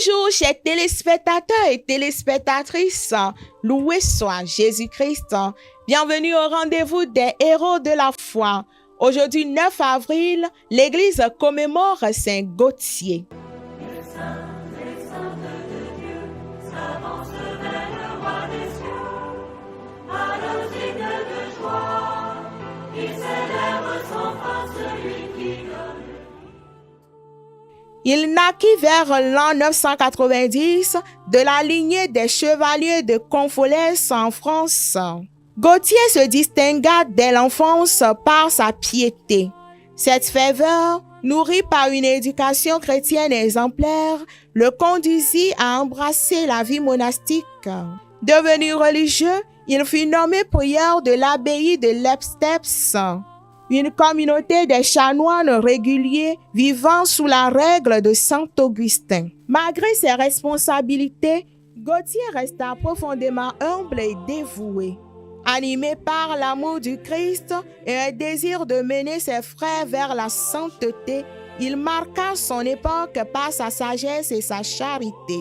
Bonjour, chers téléspectateurs et téléspectatrices. Loué soit Jésus-Christ. Bienvenue au rendez-vous des héros de la foi. Aujourd'hui, 9 avril, l'Église commémore Saint Gauthier. Il naquit vers l'an 990 de la lignée des chevaliers de Confolès en France. Gauthier se distingua dès l'enfance par sa piété. Cette ferveur, nourrie par une éducation chrétienne exemplaire, le conduisit à embrasser la vie monastique. Devenu religieux, il fut nommé prieur de l'abbaye de Lepsteps, une communauté des chanoines réguliers vivant sous la règle de saint Augustin. Malgré ses responsabilités, Gauthier resta profondément humble et dévoué. Animé par l'amour du Christ et un désir de mener ses frères vers la sainteté, il marqua son époque par sa sagesse et sa charité.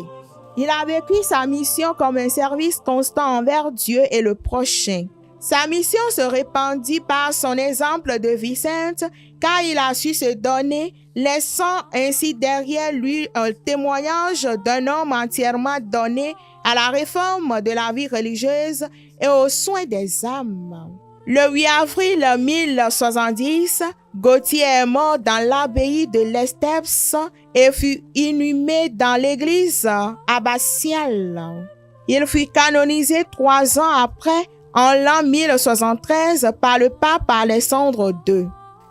Il a vécu sa mission comme un service constant envers Dieu et le prochain. Sa mission se répandit par son exemple de vie sainte, car il a su se donner, laissant ainsi derrière lui un témoignage d'un homme entièrement donné à la réforme de la vie religieuse et aux soins des âmes. Le 8 avril 1070, Gauthier est mort dans l'abbaye de Lepsteps et fut inhumé dans l'église abbatiale. Il fut canonisé 3 ans après, en l'an 1073 par le pape Alexandre II.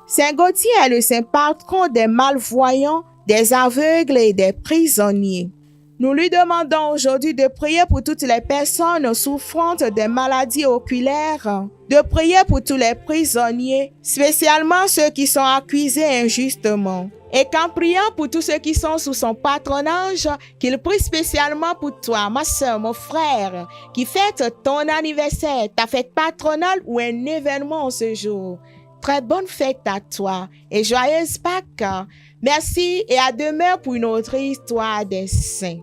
Saint Gauthier est le saint patron des malvoyants, des aveugles et des prisonniers. Nous lui demandons aujourd'hui de prier pour toutes les personnes souffrantes des maladies oculaires, de prier pour tous les prisonniers, spécialement ceux qui sont accusés injustement. Et qu'en priant pour tous ceux qui sont sous son patronage, qu'il prie spécialement pour toi, ma soeur, mon frère, qui fête ton anniversaire, ta fête patronale ou un événement ce jour. Très bonne fête à toi et joyeuse Pâques. Merci et à demain pour une autre histoire des saints.